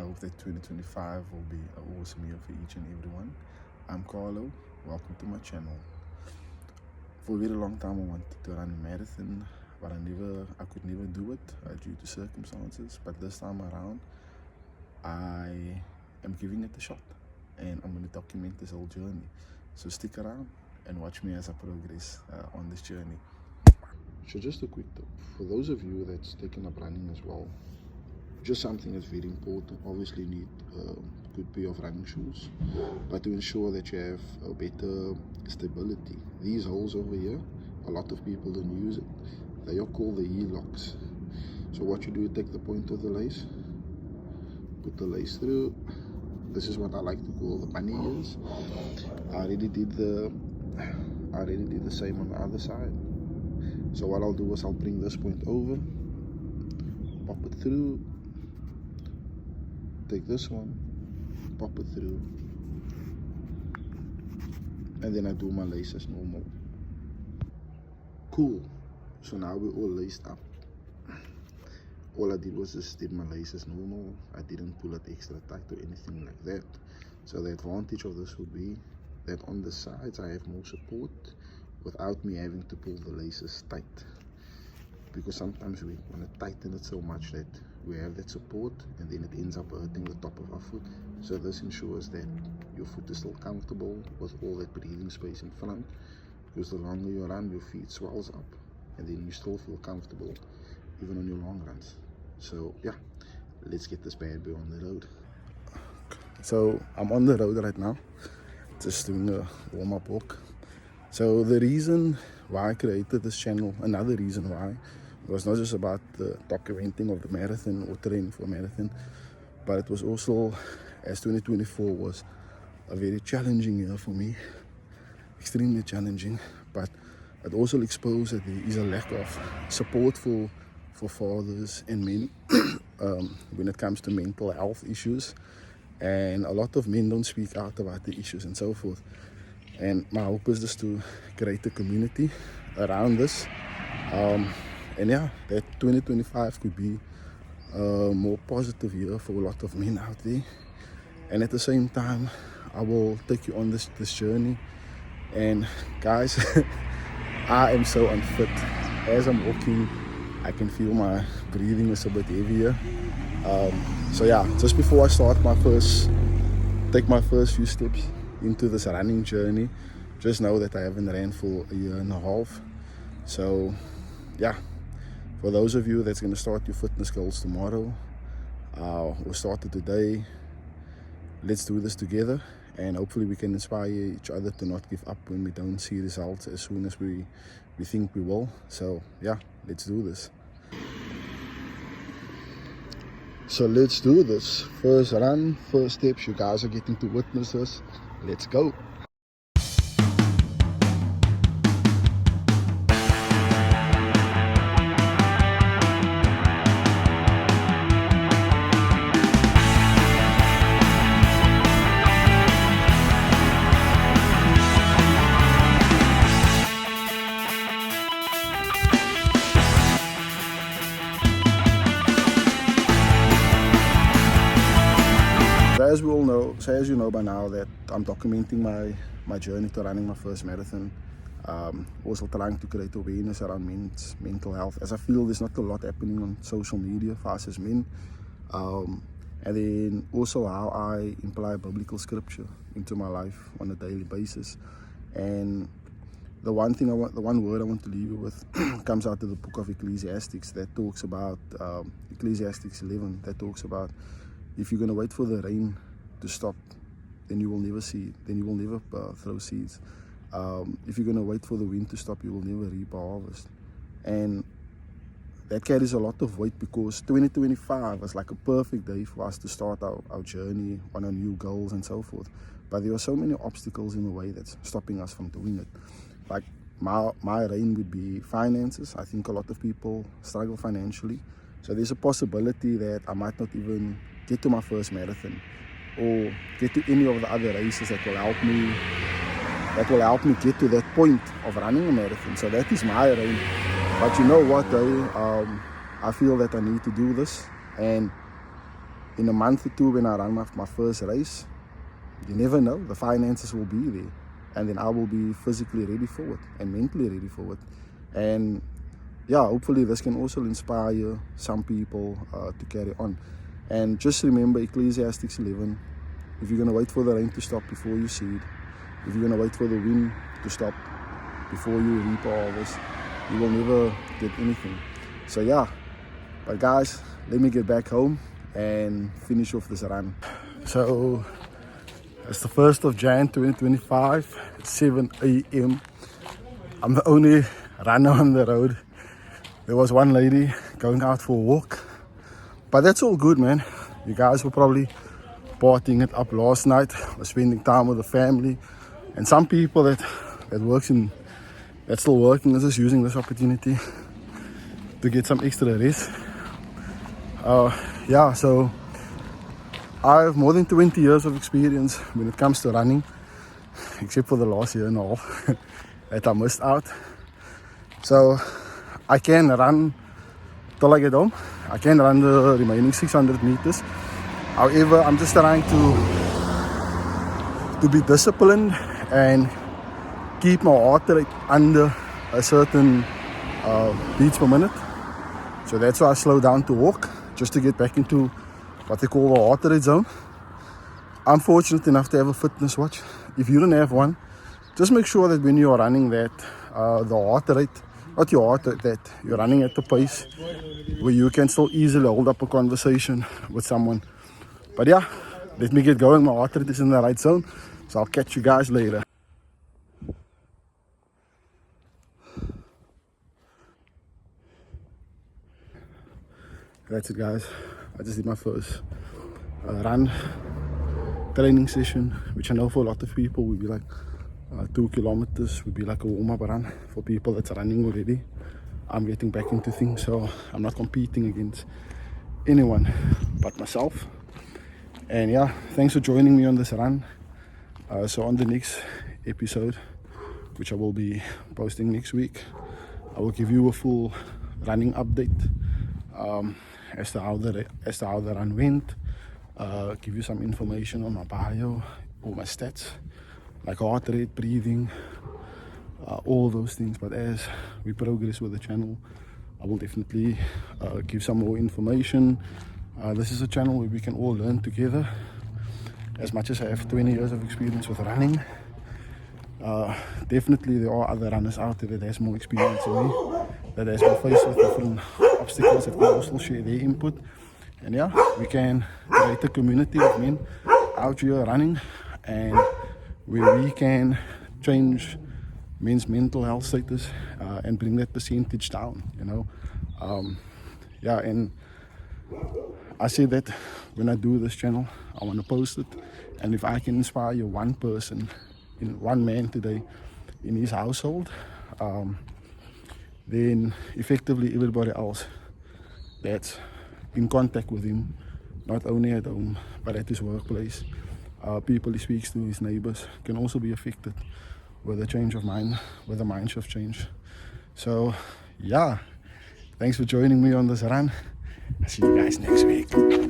hope that 2025 will be an awesome year for each and everyone. I'm Carlo. Welcome to my channel. For a very long time I wanted to run a marathon, but I could never do it due to circumstances. But this time around, I am giving it a shot, and I'm going to document this whole journey. So stick around and watch me as I progress on this journey. So just a quick tip, for those of you that's taken up running as well, just something that's very important. Obviously you need a good pair of running shoes, but to ensure that you have a better stability, these holes over here, a lot of people don't use it. They are called the E-locks. So what you do, you take the point of the lace, put the lace through. This is what I like to call the bunny ears. I already did the same on the other side. So what I'll do is I'll bring this point over, pop it through, take this one, pop it through, and then I do my lace as normal. Cool. So now we're all laced up. All I did was just did my lace as normal. I didn't pull it extra tight or anything like that. So the advantage of this would be that on the sides I have more support without me having to pull the laces tight, because sometimes we want to tighten it so much that we have that support and then it ends up hurting the top of our foot. So this ensures that your foot is still comfortable with all that breathing space in front, because the longer you run, your feet swells up and then you still feel comfortable even on your long runs. So yeah, let's get this bad boy on the road. So I'm on the road right now, just doing a warm-up walk. So the reason why I created this channel, another reason why, was not just about the documenting of the marathon or training for a marathon, but it was also, as 2024 was a very challenging year for me, extremely challenging, but it also exposed that there is a lack of support for fathers and men when it comes to mental health issues, and a lot of men don't speak out about the issues and so forth. And my hope is just to create a community around this, and yeah, that 2025 could be a more positive year for a lot of men out there. And at the same time, I will take you on this journey. And guys, I am so unfit. As I'm walking, I can feel my breathing is a bit heavier. So yeah, just before I start take my first few steps into this running journey, just know that I haven't ran for a year and a half. So yeah, for those of you that's going to start your fitness goals tomorrow, or started today, let's do this together, and hopefully we can inspire each other to not give up when we don't see results as soon as we think we will. So yeah, let's do this. So let's do this. First run, first steps. You guys are getting to witness this. Let's go. As you know by now, that I'm documenting my journey to running my first marathon. Also trying to create awareness around men's mental health, as I feel there's not a lot happening on social media for us as men. And then also how I imply biblical scripture into my life on a daily basis. And the one word I want to leave you with comes out of the book of Ecclesiastes, that talks about Ecclesiastes 11, that talks about, if you're going to wait for the rain to stop, then you will never see it, then you will never throw seeds. If you're going to wait for the wind to stop, you will never reap a harvest. And that carries a lot of weight, because 2025 was like a perfect day for us to start our journey on our new goals and so forth. But there are so many obstacles in the way that's stopping us from doing it. Like my reign would be finances. I think a lot of people struggle financially. So there's a possibility that I might not even get to my first marathon, or get to any of the other races that will help me get to that point of running a marathon. So that is my reign. But you know what, I feel that I need to do this, and in a month or two when I run my first race, you never know, the finances will be there, and then I will be physically ready for it and mentally ready for it. And yeah, hopefully this can also inspire some people to carry on. And just remember Ecclesiastes 11, if you're going to wait for the rain to stop before you seed, if you're going to wait for the wind to stop before you reap all this, you will never get anything. So yeah, but guys, let me get back home and finish off this run. So it's the 1st of Jan 2025, it's 7 a.m. I'm the only runner on the road. There was one lady going out for a walk, but that's all good, man. You guys were probably partying it up last night, or spending time with the family, and some people that's still working is just using this opportunity to get some extra rest. Yeah, so I have more than 20 years of experience when it comes to running, except for the last year and a half that I missed out. So I can run till I get home. I can run the remaining 600 meters. However, I'm just trying to be disciplined and keep my heart rate under a certain beats per minute. So that's why I slow down to walk, just to get back into what they call the heart rate zone. I'm fortunate enough to have a fitness watch. If you don't have one, just make sure that when you're running that the heart rate, not your heart rate, that you're running at the pace where you can still easily hold up a conversation with someone. But yeah, let me get going. My heart rate is in the right zone, so I'll catch you guys later. That's it, guys. I just did my first run training session, which I know for a lot of people would be like 2 kilometers, would be like a warm-up run for people that's running already. I'm getting back into things, so I'm not competing against anyone but myself. And yeah, thanks for joining me on this run. So on the next episode, which I will be posting next week, I will give you a full running update as to how the run went. Give you some information on my bio, all my stats, like heart rate, breathing, all those things. But as we progress with the channel, I will definitely give some more information. This is a channel where we can all learn together. As much as I have 20 years of experience with running, definitely there are other runners out there that has more experience than me, that has been faced with different obstacles, that can also share their input. And yeah, we can create a community of men out here running, and where we can change men's mental health status and bring that percentage down, you know. Yeah, and I say that when I do this channel, I want to post it, and if I can inspire one person, one man today in his household, then effectively everybody else that's in contact with him, not only at home but at his workplace, people he speaks to, his neighbors, can also be affected with a change of mind, with a mind shift change. So yeah, thanks for joining me on this run. I'll see you guys next week.